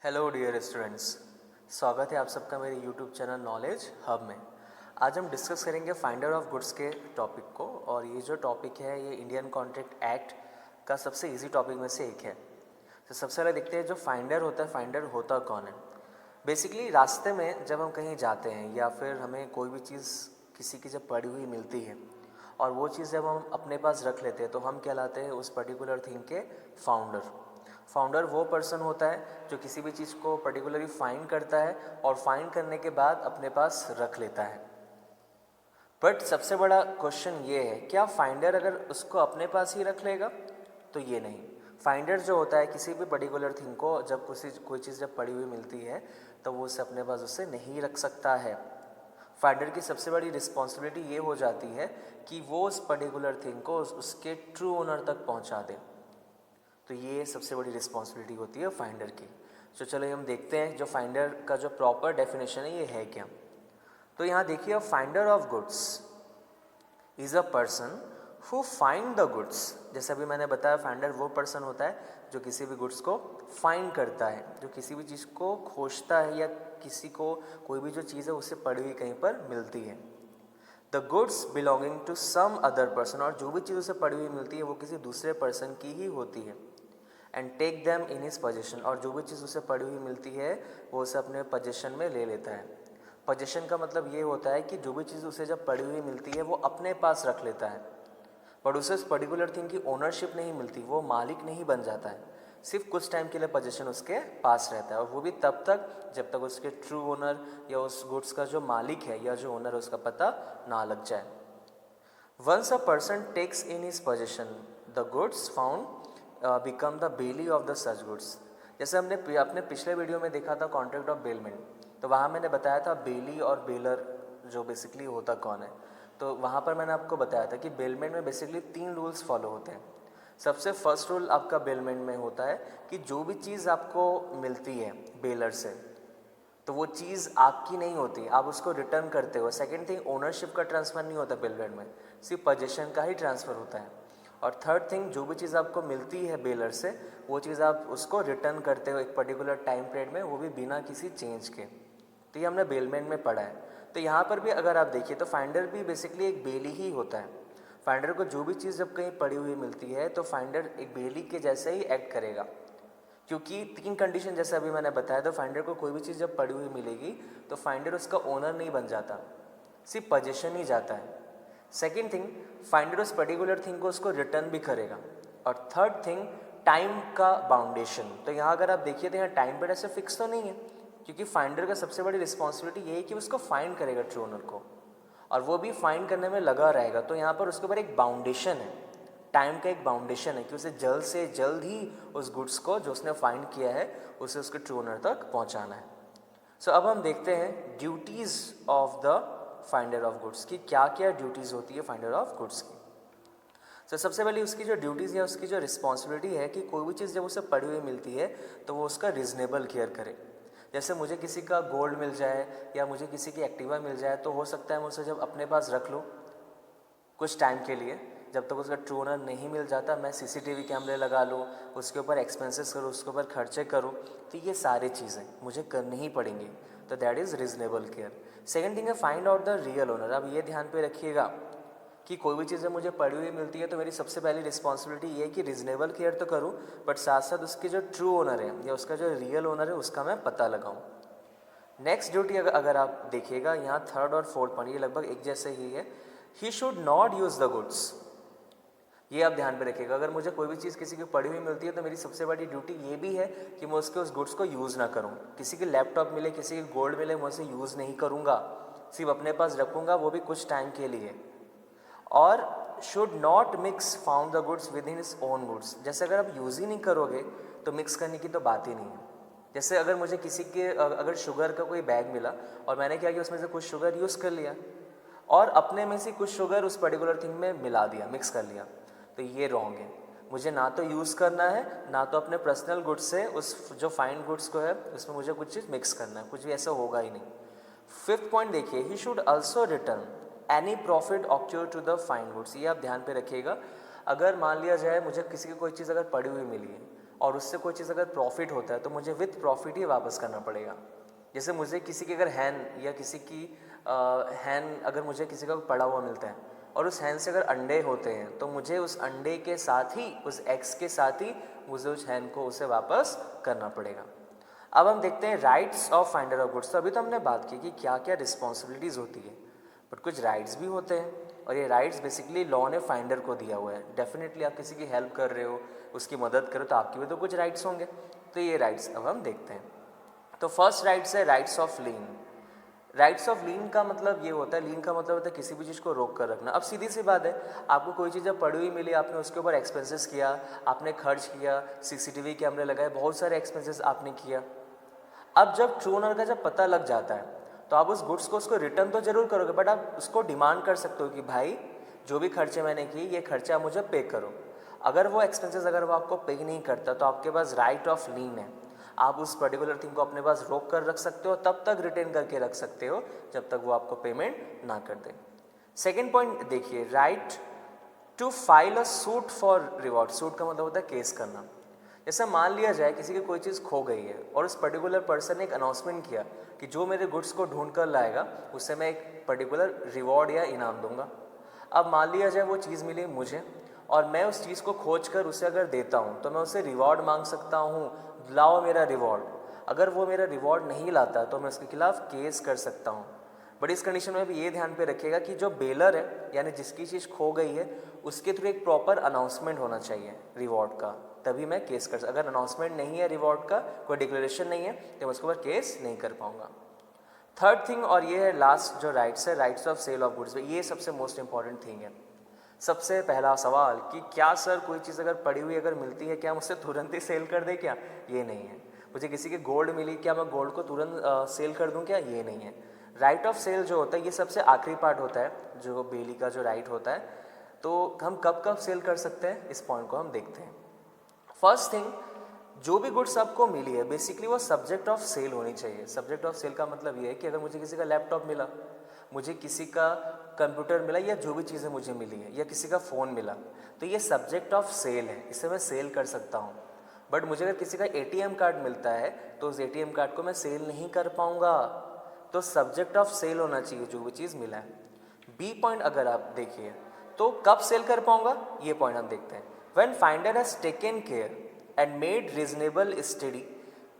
Hello dear students, स्वागत है आप सबका मेरे यूट्यूब चैनल नॉलेज हब में। आज हम डिस्कस करेंगे फाइंडर ऑफ गुड्स के टॉपिक को, और ये जो टॉपिक है ये इंडियन कॉन्ट्रैक्ट एक्ट का सबसे इजी टॉपिक में से एक है। तो सबसे पहले देखते हैं जो फाइंडर होता है, फाइंडर होता कौन है। बेसिकली रास्ते में जब हम कहीं जाते हैं या फिर हमें कोई भी चीज़ किसी की जब पड़ी हुई मिलती है और वो चीज़ जब हम अपने पास रख लेते हैं तो हम कहलाते हैं उस पर्टिकुलर थिंग के फाउंडर। फाउंडर वो पर्सन होता है जो किसी भी चीज़ को पर्टिकुलरली फाइंड करता है और फाइंड करने के बाद अपने पास रख लेता है। बट सबसे बड़ा क्वेश्चन ये है, क्या फाइंडर अगर उसको अपने पास ही रख लेगा? तो ये नहीं। फाइंडर जो होता है किसी भी पर्टिकुलर थिंग को जब कोई चीज़ जब पड़ी हुई मिलती है तो वो उसे अपने पास उससे नहीं रख सकता है। फाइंडर की सबसे बड़ी रिस्पॉन्सिबिलिटी ये हो जाती है कि वो उस पर्टिकुलर थिंग को उसके ट्रू ओनर तक पहुंचा दे। तो ये सबसे बड़ी रिस्पॉन्सिबिलिटी होती है फाइंडर की। तो चलो हम देखते हैं जो फाइंडर का जो प्रॉपर डेफिनेशन है ये है क्या। तो यहाँ देखिए, finder of goods is a person who find the goods. जैसे अभी मैंने बताया, फाइंडर वो पर्सन होता है जो किसी भी गुड्स को फाइंड करता है, जो किसी भी चीज़ को खोजता है या किसी को कोई भी जो चीज़ है उससे पड़ी हुई कहीं पर मिलती है। The goods belonging to some other person, और जो भी चीज़ उसे पड़ी हुई मिलती है वो किसी दूसरे पर्सन की ही होती है। And take them in his possession, और जो भी चीज़ उसे पड़ी हुई मिलती है वो उसे अपने पोजेशन में ले लेता है। पोजेशन का मतलब ये होता है कि जो भी चीज़ उसे जब पड़ी हुई मिलती है वो अपने पास रख लेता है, पर उसे उस पर्टिकुलर थिंग की ओनरशिप नहीं मिलती, वो मालिक नहीं बन जाता है। सिर्फ कुछ टाइम के लिए पोजेशन उसके पास रहता है, और वो भी तब तक जब तक उसके ट्रू ओनर या उस गुड्स का जो मालिक है या जो ओनर है उसका पता ना लग जाए। Once a person takes in his possession the goods found become the bailee of the such goods. जैसे हमने अपने पिछले वीडियो में देखा था कॉन्ट्रैक्ट ऑफ बेलमेंट, तो वहाँ मैंने बताया था बेली और बेलर जो बेसिकली होता कौन है। तो वहाँ पर मैंने आपको बताया था कि बेलमेंट में बेसिकली 3 रूल्स फॉलो होते हैं। सबसे फर्स्ट रूल आपका बेलमेंट में होता है कि जो भी चीज़ आपको मिलती है बेलर से तो वो चीज़ आपकी नहीं होती, आप उसको रिटर्न करते हो। सेकेंड थिंग, ओनरशिप का ट्रांसफ़र नहीं होता बेलमेंट में, सिर्फ पोजेशन का ही ट्रांसफ़र होता है। और थर्ड थिंग, जो भी चीज़ आपको मिलती है बेलर से वो चीज़ आप उसको रिटर्न करते हो एक पर्टिकुलर टाइम पीरियड में, वो भी बिना किसी चेंज के। तो ये हमने बेलमेंट में पढ़ा है। तो यहाँ पर भी अगर आप देखिए तो फाइंडर भी बेसिकली एक बेली ही होता है। फाइंडर को जो भी चीज़ जब कहीं पड़ी हुई मिलती है तो फाइंडर एक बेली के जैसे ही एक्ट करेगा, क्योंकि 3 कंडीशन जैसे अभी मैंने बताया। तो फाइंडर को कोई भी चीज़ जब पड़ी हुई मिलेगी तो फाइंडर उसका ओनर नहीं बन जाता, सिर्फ पोजेशन ही जाता है। सेकेंड थिंग, फाइंडर उस पर्टिकुलर थिंग को उसको रिटर्न भी करेगा। और थर्ड थिंग, टाइम का बाउंडेशन। तो यहाँ अगर आप देखिए तो यहाँ टाइम पीरियड ऐसे फिक्स तो नहीं है, क्योंकि फाइंडर का सबसे बड़ी रिस्पॉन्सिबिलिटी ये है कि उसको फाइंड करेगा ट्रू ओनर को, और वो भी फाइंड करने में लगा रहेगा। तो यहाँ पर उसके ऊपर एक बाउंडेशन है, टाइम का एक बाउंडेशन है कि उसे जल्द से जल्द ही उस गुड्स को जो उसने फाइंड किया है उसे उसके ट्रू ओनर तक पहुँचाना है। सो अब हम देखते हैं duties of the finder of goods की, क्या क्या ड्यूटीज़ होती है फाइंडर ऑफ गुड्स की। तो सबसे पहले उसकी जो ड्यूटीज़ है, उसकी जो रिस्पॉन्सिबिलिटी है कि कोई भी चीज़ जब उसे पड़ी हुई मिलती है तो वो उसका रिजनेबल केयर करे। जैसे मुझे किसी का गोल्ड मिल जाए या मुझे किसी की एक्टिवा मिल जाए तो हो सकता है मैं उसे जब अपने पास रख लूँ कुछ टाइम के लिए, जब तक उसका ट्रू ओनर नहीं मिल जाता मैं सीसीटीवी कैमरे लगा लूँ, उसके ऊपर एक्सपेंसेस करूँ, उसके ऊपर खर्चे करूँ, तो ये सारी चीज़ें मुझे करनी ही पड़ेंगी। तो that is reasonable care. Second thing है find out the real owner. अब ये ध्यान पे रखिएगा कि कोई भी चीज़ें मुझे पड़ी हुई मिलती है तो मेरी सबसे पहली रिस्पॉन्सिबिलिटी ये है कि रीजनेबल केयर तो करूँ, बट साथ साथ उसकी जो ट्रू ओनर है या उसका जो रियल ओनर है उसका मैं पता लगाऊँ। नेक्स्ट ड्यूटी अगर आप देखिएगा, यहाँ थर्ड और फोर्थ पॉइंट ये लगभग एक जैसे ही है। He should not use the goods. ये आप ध्यान पे रखिएगा, अगर मुझे कोई भी चीज़ किसी की पड़ी हुई मिलती है तो मेरी सबसे बड़ी ड्यूटी ये भी है कि मैं उस गुड्स को यूज़ ना करूँ। किसी की लैपटॉप मिले, किसी की गोल्ड मिले, मैं उसे यूज़ नहीं करूँगा, सिर्फ अपने पास रखूँगा, वो भी कुछ टाइम के लिए। और should not mix found the goods with in his own goods. जैसे अगर आप यूज़ ही नहीं करोगे तो मिक्स करने की तो बात ही नहीं है। जैसे अगर मुझे किसी के अगर शुगर का कोई बैग मिला और मैंने क्या किया, उसमें से कुछ शुगर यूज़ कर लिया और अपने में से कुछ शुगर उस पर्टिकुलर थिंग में मिला दिया, मिक्स कर लिया, तो ये रॉन्ग है। मुझे ना तो यूज़ करना है, ना तो अपने पर्सनल गुड्स से उस जो फाइन गुड्स को है उसमें मुझे कुछ चीज़ मिक्स करना है, कुछ भी ऐसा होगा ही नहीं। फिफ्थ पॉइंट देखिए, he should also return any profit occur to the fine goods. ये आप ध्यान पे रखिएगा। अगर मान लिया जाए मुझे किसी की कोई चीज़ अगर पड़ी हुई मिली है और उससे कोई चीज़ अगर प्रॉफिट होता है तो मुझे विथ प्रॉफिट ही वापस करना पड़ेगा। जैसे मुझे किसी की अगर हैन या किसी की हैन अगर मुझे किसी का पड़ा हुआ मिलता है और उस हैन से अगर अंडे होते हैं तो मुझे उस अंडे के साथ ही, उस एग्स के साथ ही मुझे उस हैन को उसे वापस करना पड़ेगा। अब हम देखते हैं rights of finder of goods. तो अभी तो हमने बात की कि क्या क्या रिस्पॉन्सिबिलिटीज़ होती है, बट कुछ राइट्स भी होते हैं और ये राइट्स बेसिकली लॉ ने फाइंडर को दिया हुआ है। डेफिनेटली आप किसी की हेल्प कर रहे हो, उसकी मदद करो तो आपकी भी तो कुछ राइट्स होंगे। तो ये राइट्स अब हम देखते हैं। तो फर्स्ट राइट्स है rights of lien. Rights of lien का मतलब ये होता है, लीन का मतलब होता है किसी भी चीज़ को रोक कर रखना। अब सीधी सी बात है, आपको कोई चीज़ जब पड़ी हुई मिली, आपने उसके ऊपर एक्सपेंसेस किया, आपने खर्च किया, सीसीटीवी कैमरे लगाए, बहुत सारे एक्सपेंसेस आपने किया। अब जब ट्रू ओनर का जब पता लग जाता है तो आप उस गुड्स को उसको रिटर्न तो जरूर करोगे, बट आप उसको डिमांड कर सकते हो कि भाई जो भी खर्चे मैंने किए ये खर्चा मुझे पे करो। अगर वो एक्सपेंसेस अगर वो आपको पे नहीं करता तो आपके पास राइट ऑफ लीन है, आप उस पर्टिकुलर थिंग को अपने पास रोक कर रख सकते हो, तब तक रिटेन करके रख सकते हो जब तक वो आपको पेमेंट ना कर दे। सेकेंड पॉइंट देखिए, right to file a suit for reward. Suit का मतलब होता है केस करना। जैसे मान लिया जाए किसी की कोई चीज़ खो गई है और उस पर्टिकुलर पर्सन ने एक अनाउंसमेंट किया कि जो मेरे गुड्स को ढूंढ कर लाएगा उससे मैं एक पर्टिकुलर रिवॉर्ड या इनाम दूंगा। अब मान लिया जाए वो चीज़ मिली मुझे और मैं उस चीज़ को खोज कर उसे अगर देता हूँ तो मैं उससे रिवॉर्ड मांग सकता हूँ, लाओ मेरा रिवॉर्ड। अगर वो मेरा रिवॉर्ड नहीं लाता तो मैं उसके खिलाफ केस कर सकता हूँ। बट इस कंडीशन में भी ये ध्यान पे रखिएगा कि जो बेलर है यानी जिसकी चीज़ खो गई है उसके थ्रू एक प्रॉपर अनाउंसमेंट होना चाहिए रिवॉर्ड का, तभी मैं केस कर सकता। अगर अनाउंसमेंट नहीं है रिवॉर्ड का, कोई डिक्लेरेशन नहीं है, तो मैं उसके ऊपर केस नहीं कर पाऊंगा। थर्ड थिंग और ये है लास्ट जो राइट्स है, rights of sale of goods. ये सबसे मोस्ट इंपॉर्टेंट थिंग है। सबसे पहला सवाल कि क्या सर कोई चीज़ अगर पड़ी हुई अगर मिलती है क्या मुझसे तुरंत ही सेल कर दे क्या? ये नहीं है। मुझे किसी की गोल्ड मिली, क्या मैं गोल्ड को तुरंत सेल कर दूं क्या? ये नहीं है। राइट ऑफ सेल जो होता है ये सबसे आखिरी पार्ट होता है, जो बेली का जो राइट होता है। तो हम कब कब सेल कर सकते हैं, इस पॉइंट को हम देखते हैं। फर्स्ट थिंग, जो भी गुड्स आपको मिली है बेसिकली वो सब्जेक्ट ऑफ सेल होनी चाहिए। सब्जेक्ट ऑफ सेल का मतलब ये है कि अगर मुझे किसी का लैपटॉप मिला, मुझे किसी का कंप्यूटर मिला या जो भी चीज़ें मुझे मिली है या किसी का फ़ोन मिला, तो ये सब्जेक्ट ऑफ सेल है, इसे मैं सेल कर सकता हूँ। बट मुझे अगर किसी का एटीएम कार्ड मिलता है तो उस एटीएम कार्ड को मैं सेल नहीं कर पाऊँगा। तो सब्जेक्ट ऑफ सेल होना चाहिए जो भी चीज़ मिला है। बी पॉइंट अगर आप देखिए तो कब सेल कर पाऊँगा, ये पॉइंट हम देखते हैं। When finder has taken care and made reasonable steady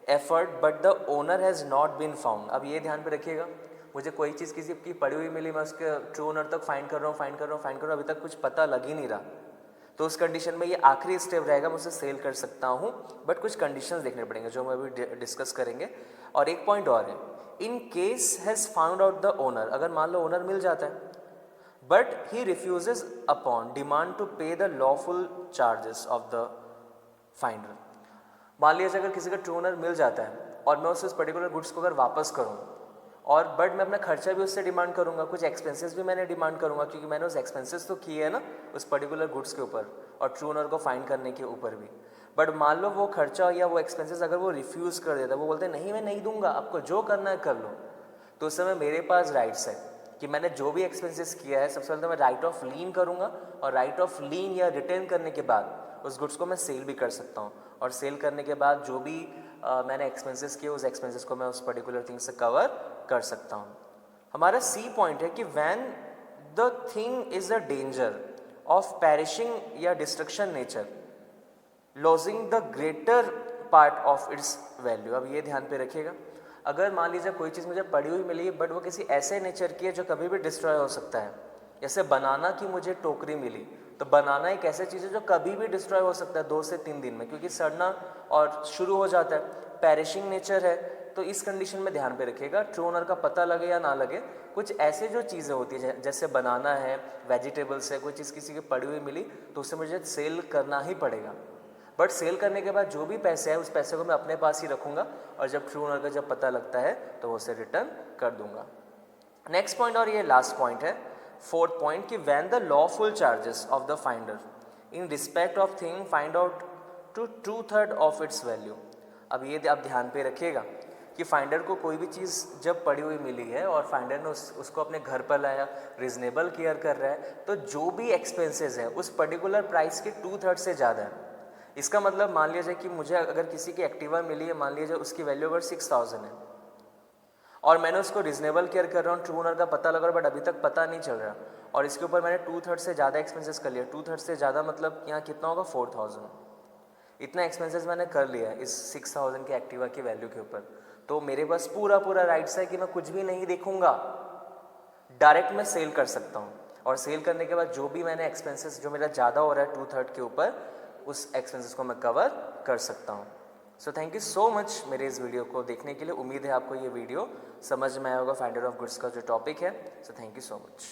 effort but the owner has not been found। अब ये ध्यान पे रखिएगा, मुझे कोई चीज़ किसी की पड़ी हुई मिली, मैं उसके ट्रू ओनर तक फाइंड कर रहा हूँ, अभी तक कुछ पता लग ही नहीं रहा, तो उस कंडीशन में ये आखिरी स्टेप रहेगा, मैं उसे सेल कर सकता हूँ। बट कुछ कंडीशंस देखने पड़ेंगे जो हम अभी डिस्कस करेंगे। और एक पॉइंट और है, in case has found out the owner. अगर मान लो ओनर मिल जाता है but he refuses upon demand to pay the lawful charges of the finder। मान लिया अगर किसी का ट्रू ओनर मिल जाता है और मैं उसे उस पर्टिकुलर गुड्स को अगर वापस करूं और बट मैं अपना खर्चा भी उससे डिमांड करूंगा, कुछ एक्सपेंसेस भी मैंने डिमांड करूंगा, क्योंकि मैंने उस एक्सपेंसेस तो किए है ना उस पर्टिकुलर गुड्स के ऊपर और ट्रू ओनर को फाइंड करने के ऊपर भी। बट मान लो वो खर्चा या वो एक्सपेंसेस अगर वो रिफ्यूज़ कर देता है, वो बोलते हैं नहीं मैं नहीं दूंगा, आपको जो करना है कर लो, तो उस समय मेरे पास राइट्स है कि मैंने जो भी एक्सपेंसेस किया है सबसे पहले तो मैं राइट ऑफ लीन करूंगा और राइट ऑफ लीन या रिटर्न करने के बाद उस गुड्स को मैं सेल भी कर सकता हूँ। और सेल करने के बाद जो भी मैंने एक्सपेंसेस किए उस एक्सपेंसेस को मैं उस पर्टिकुलर थिंग से कवर कर सकता हूँ। हमारा सी पॉइंट है कि when the thing is a danger of perishing या destruction nature losing the greater part of its value. अब ये ध्यान पे रखिएगा, अगर मान लीजिए कोई चीज़ मुझे पड़ी हुई मिली बट वो किसी ऐसे नेचर की है जो कभी भी डिस्ट्रॉय हो सकता है, जैसे बनाना की मुझे टोकरी मिली, तो बनाना एक ऐसी चीज़ है जो कभी भी डिस्ट्रॉय हो सकता है 2 से 3 दिन में, क्योंकि सड़ना और शुरू हो जाता है, पेरिशिंग नेचर है। तो इस कंडीशन में ध्यान पे रखिएगा, ट्रू ओनर का पता लगे या ना लगे, कुछ ऐसे जो चीज़ें होती है जैसे बनाना है, वेजिटेबल्स है, कोई चीज़ किसी की पड़ी हुई मिली तो उसे मुझे सेल करना ही पड़ेगा। बट सेल करने के बाद जो भी पैसे है उस पैसे को मैं अपने पास ही रखूंगा और जब ट्रू ओनर का जब पता लगता है तो वो उसे रिटर्न कर दूंगा। नेक्स्ट पॉइंट और ये लास्ट पॉइंट है, फोर्थ पॉइंट, कि when the lawful charges of the finder in respect of thing find out to 2/3 of its value. अब ये आप ध्यान पे रखिएगा कि फाइंडर को कोई भी चीज़ जब पड़ी हुई मिली है और फाइंडर ने उसको अपने घर पर लाया, रीजनेबल केयर कर रहा है, तो जो भी एक्सपेंसेस है उस पर्टिकुलर प्राइस के 2/3 से ज़्यादा है, इसका मतलब मान लिया जाए कि मुझे अगर किसी की एक्टिवा मिली है, मान लिया जाए उसकी वैल्यू अगर 6000 है और मैंने उसको रिजनेबल केयर कर रहा हूँ, ट्रू ओनर का पता लगा बट अभी तक पता नहीं चल रहा, और इसके ऊपर मैंने 2/3 से ज़्यादा एक्सपेंसेस कर लिया। 2/3 से ज़्यादा मतलब यहाँ कितना होगा, 4000। इतना एक्सपेंसेस मैंने कर लिया इस 6000 की एक्टिवा की वैल्यू के ऊपर। तो मेरे पास पूरा राइट्स है कि मैं कुछ भी नहीं देखूंगा, डायरेक्ट मैं सेल कर सकता हूँ, और सेल करने के बाद जो भी मैंने एक्सपेंसेस जो मेरा ज़्यादा हो रहा है 2/3 के ऊपर, उस एक्सपेंसेस को मैं कवर कर सकता हूँ। So thank you so much मेरे इस वीडियो को देखने के लिए। उम्मीद है आपको ये वीडियो समझ में आया होगा, फाइंडर ऑफ गुड्स का जो टॉपिक है। So thank you so much.